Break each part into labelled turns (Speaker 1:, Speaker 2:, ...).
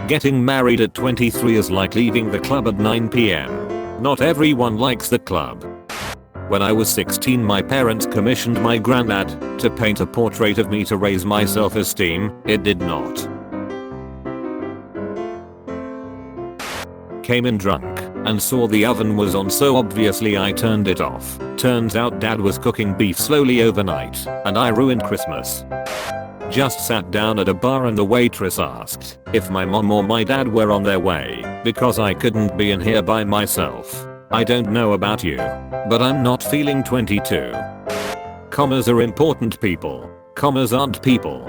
Speaker 1: Getting married at 23 is like leaving the club at 9 p.m. Not everyone likes the club. When I was 16, my parents commissioned my granddad to paint a portrait of me to raise my self-esteem. It did not. Came in drunk and saw the oven was on, so obviously I turned it off. Turns out dad was cooking beef slowly overnight and I ruined Christmas. Just sat down at a bar and the waitress asked if my mom or my dad were on their way because I couldn't be in here by myself. I don't know about you, but I'm not feeling 22. Commas are important, people. Commas aren't people.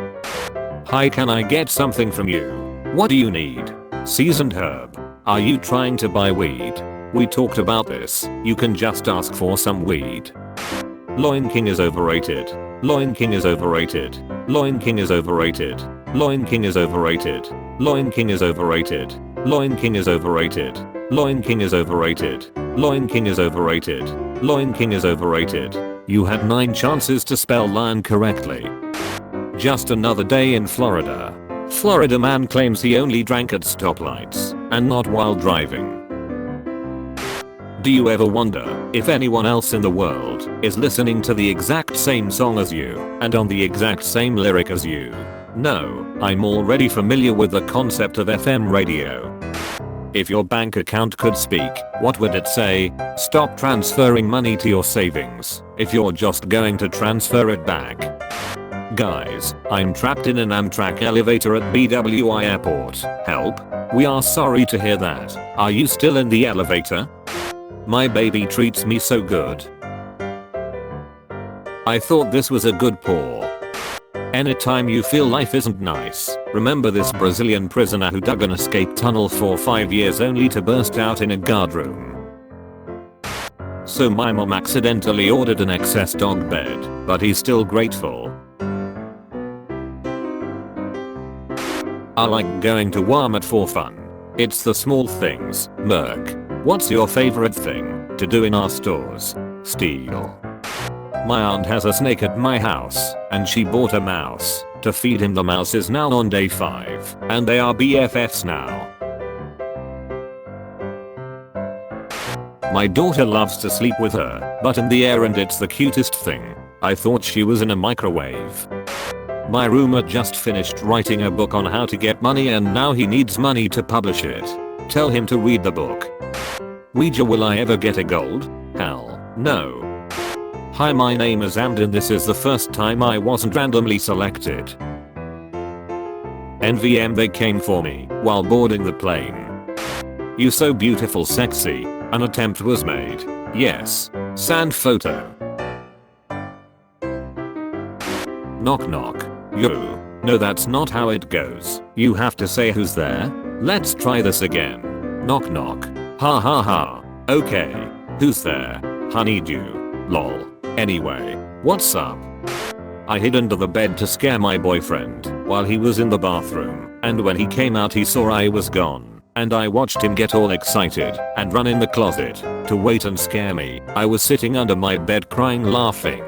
Speaker 1: Hi, can I get something from you? What do you need? Seasoned herb. Are you trying to buy weed? We talked about this. You can just ask for some weed. Loin King is overrated. Loin King is overrated. Loin King is overrated. Loin King is overrated. Loin King is overrated. Loin King is overrated. Loin King is overrated. Loin King is overrated. Loin King is overrated. You had 9 chances to spell lion correctly. Just another day in Florida. Florida man claims he only drank at stoplights and not while driving. Do you ever wonder if anyone else in the world is listening to the exact same song as you and on the exact same lyric as you? No, I'm already familiar with the concept of FM radio. If your bank account could speak, what would it say? Stop transferring money to your savings if you're just going to transfer it back. Guys, I'm trapped in an Amtrak elevator at BWI Airport. Help. We are sorry to hear that. Are you still in the elevator? My baby treats me so good. I thought this was a good pour. Anytime you feel life isn't nice, remember this Brazilian prisoner who dug an escape tunnel for 5 years only to burst out in a guard room. So my mom accidentally ordered an excess dog bed, but he's still grateful. I like going to Walmart for fun. It's the small things. Merc. What's your favorite thing to do in our stores? Steal. My aunt has a snake at my house, and she bought a mouse to feed him. The mouse is now on day 5, and they are BFFs now. My daughter loves to sleep with her butt in the air and it's the cutest thing. I thought she was in a microwave. My roommate just finished writing a book on how to get money and now he needs money to publish it. Tell him to read the book. Ouija, will I ever get a gold? Hell, no. Hi, my name is Amden. This is the first time I wasn't randomly selected. NVM, they came for me while boarding the plane. You so beautiful, sexy. An attempt was made. Yes. Sand photo. Knock knock. Yo. No, that's not how it goes. You have to say who's there. Let's try this again. Knock knock. Ha ha ha. Okay. Who's there? Honeydew. Lol. Anyway, what's up? I hid under the bed to scare my boyfriend while he was in the bathroom, and when he came out he saw I was gone, and I watched him get all excited and run in the closet to wait and scare me. I was sitting under my bed crying, laughing.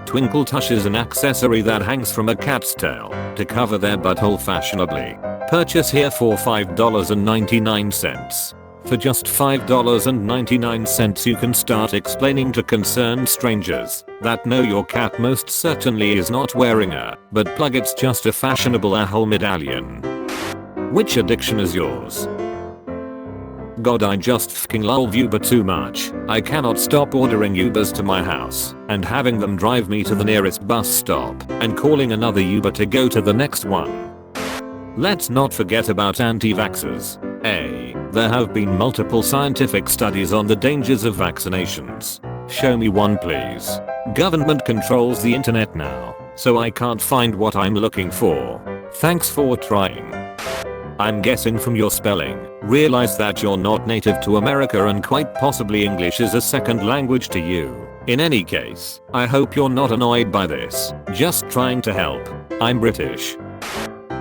Speaker 1: Twinkle Tush is an accessory that hangs from a cat's tail to cover their butthole fashionably. Purchase here for $5.99. For just $5.99 you can start explaining to concerned strangers that no, your cat most certainly is not wearing a butt plug, it's just a fashionable a-hole medallion. Which addiction is yours? God, I just fucking love Uber too much. I cannot stop ordering Ubers to my house and having them drive me to the nearest bus stop and calling another Uber to go to the next one. Let's not forget about anti-vaxxers. There have been multiple scientific studies on the dangers of vaccinations. Show me one, please. Government controls the internet now, so I can't find what I'm looking for. Thanks for trying. I'm guessing from your spelling, realize that you're not native to America and quite possibly English is a second language to you. In any case, I hope you're not annoyed by this. Just trying to help. I'm British.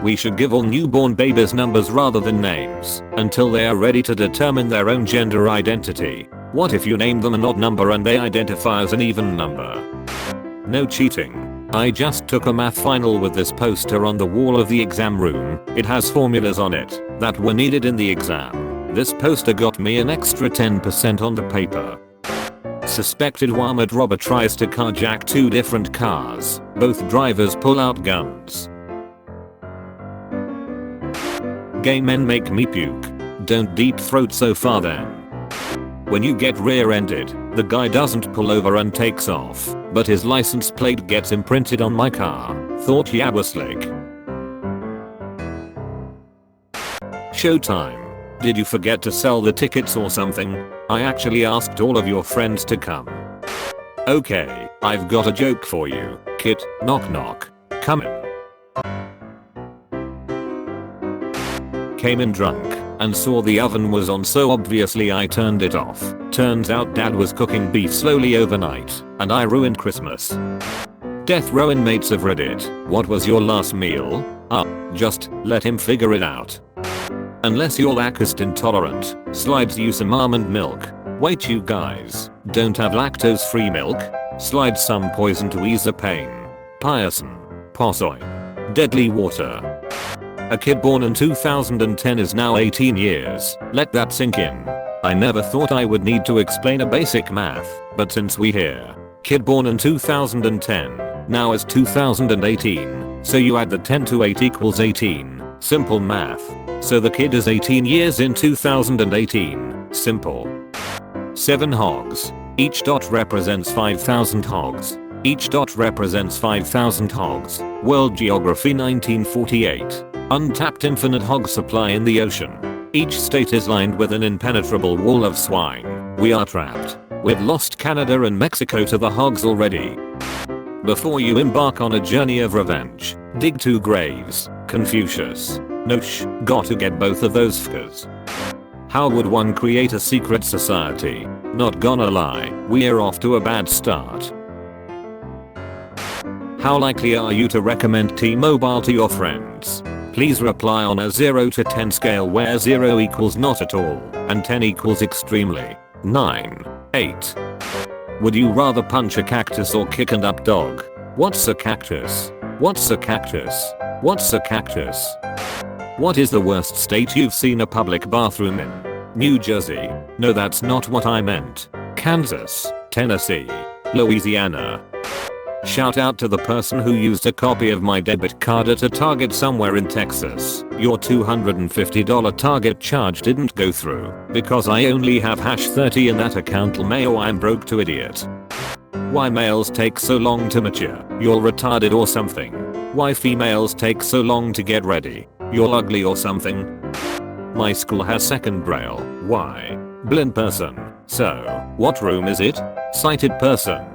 Speaker 1: We should give all newborn babies numbers rather than names until they are ready to determine their own gender identity. What if you name them an odd number and they identify as an even number? No cheating. I just took a math final with this poster on the wall of the exam room. It has formulas on it that were needed in the exam. This poster got me an extra 10% on the paper. Suspected armed robber tries to carjack 2 different cars. Both drivers pull out guns. Gay men make me puke. Don't deep throat so far then. When you get rear-ended, the guy doesn't pull over and takes off, but his license plate gets imprinted on my car. Thought ya was slick. Showtime. Did you forget to sell the tickets or something? I actually asked all of your friends to come. Okay, I've got a joke for you. Kid, knock knock. Come in. Came in drunk and saw the oven was on, so obviously I turned it off. Turns out dad was cooking beef slowly overnight and I ruined Christmas. Death row inmates of Reddit, what was your last meal? Just let him figure it out. Unless you're lactose intolerant, slides you some almond milk. Wait, you guys don't have lactose free milk? Slide some poison to ease the pain. Piosin. Posoin. Deadly water. A kid born in 2010 is now 18 years. Let that sink in. I never thought I would need to explain a basic math, but since we hear kid born in 2010, now is 2018, so you add the 10 to 8 equals 18. Simple math. So the kid is 18 years in 2018. Simple. 7 hogs. Each dot represents 5,000 hogs. Each dot represents 5,000 hogs. World Geography 1948. Untapped infinite hog supply in the ocean. Each state is lined with an impenetrable wall of swine. We are trapped. We've lost Canada and Mexico to the hogs already. Before you embark on a journey of revenge, dig 2 graves. Confucius. Gotta get both of those fuckers. How would one create a secret society? Not gonna lie, we're off to a bad start. How likely are you to recommend T-Mobile to your friends? Please reply on a 0 to 10 scale where 0 equals not at all and 10 equals extremely. 9. 8. Would you rather punch a cactus or kick an up dog? What's a cactus? What's a cactus? What's a cactus? What is the worst state you've seen a public bathroom in? New Jersey. No, that's not what I meant. Kansas, Tennessee, Louisiana. Shout out to the person who used a copy of my debit card at a Target somewhere in Texas. Your $250 Target charge didn't go through because I only have #30 in that account. Mayo, I'm broke to idiot. Why males take so long to mature? You're retarded or something. Why females take so long to get ready? You're ugly or something. My school has second braille. Why? Blind person. So, what room is it? Sighted person.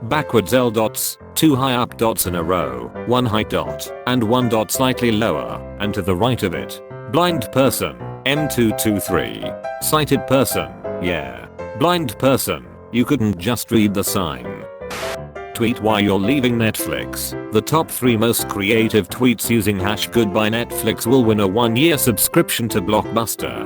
Speaker 1: Backwards L dots, 2 high up dots in a row, 1 height dot, and 1 dot slightly lower, and to the right of it. Blind person. M223. Sighted person. Yeah. Blind person. You couldn't just read the sign. Tweet why you're leaving Netflix. The top 3 most creative tweets using #goodbye Netflix will win a 1-year subscription to Blockbuster.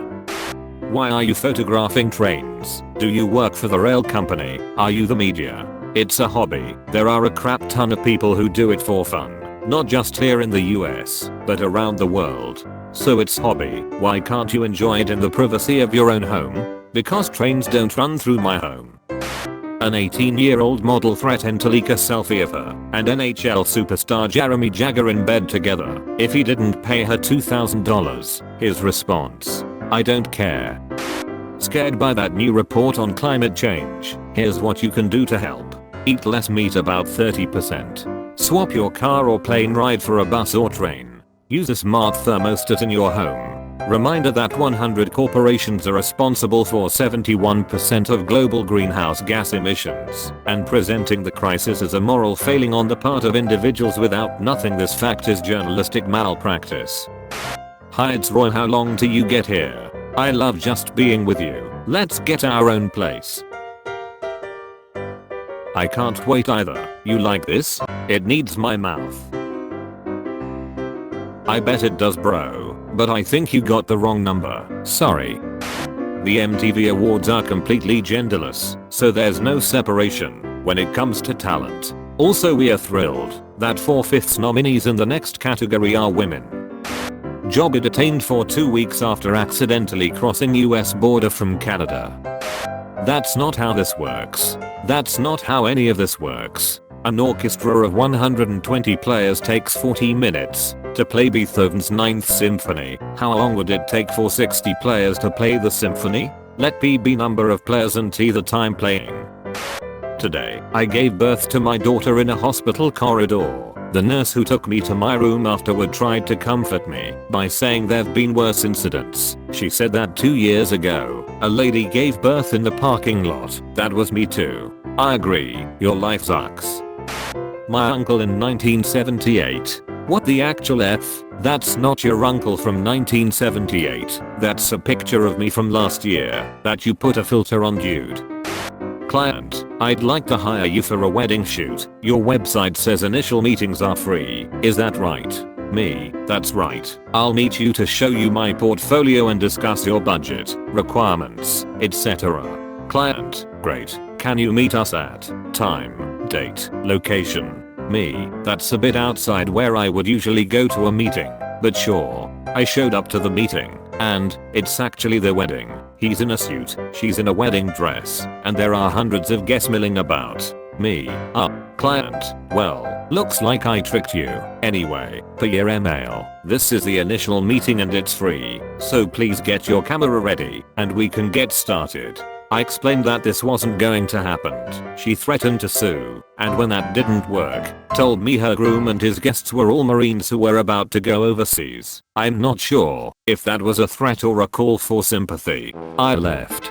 Speaker 1: Why are you photographing trains? Do you work for the rail company? Are you the media? It's a hobby. There are a crap ton of people who do it for fun. Not just here in the US, but around the world. So it's hobby. Why can't you enjoy it in the privacy of your own home? Because trains don't run through my home. An 18-year-old model threatened to leak a selfie of her and NHL superstar Jeremy Jagger in bed together if he didn't pay her $2,000. His response: I don't care. Scared by that new report on climate change? Here's what you can do to help. Eat less meat, about 30%. Swap your car or plane ride for a bus or train. Use a smart thermostat in your home. Reminder that 100 corporations are responsible for 71% of global greenhouse gas emissions, and presenting the crisis as a moral failing on the part of individuals without nothing. This fact is journalistic malpractice. Hi, it's Roy. How long till you get here? I love just being with you. Let's get our own place. I can't wait either. You like this? It needs my mouth. I bet it does, bro, but I think you got the wrong number. Sorry. The MTV Awards are completely genderless, so there's no separation when it comes to talent. Also, we are thrilled that 4/5 nominees in the next category are women. Job detained for 2 weeks after accidentally crossing US border from Canada. That's not how this works. That's not how any of this works. An orchestra of 120 players takes 40 minutes to play Beethoven's Ninth Symphony. How long would it take for 60 players to play the symphony? Let P be number of players and T the time playing. Today, I gave birth to my daughter in a hospital corridor. The nurse who took me to my room afterward tried to comfort me by saying there've been worse incidents. She said that 2 years ago, a lady gave birth in the parking lot. That was me too. I agree, your life sucks. My uncle in 1978. What the actual F? That's not your uncle from 1978. That's a picture of me from last year that you put a filter on, dude. Client, I'd like to hire you for a wedding shoot. Your website says initial meetings are free. Is that right? Me, that's right. I'll meet you to show you my portfolio and discuss your budget, requirements, etc. Client, great. Can you meet us at time, date, location? Me, that's a bit outside where I would usually go to a meeting, but sure. I showed up to the meeting, and it's actually their wedding. He's in a suit, she's in a wedding dress, and there are hundreds of guests milling about. Me, client, well, looks like I tricked you. Anyway, per your email, this is the initial meeting and it's free, so please get your camera ready, and we can get started. I explained that this wasn't going to happen. She threatened to sue, and when that didn't work, told me her groom and his guests were all Marines who were about to go overseas. I'm not sure if that was a threat or a call for sympathy. I left.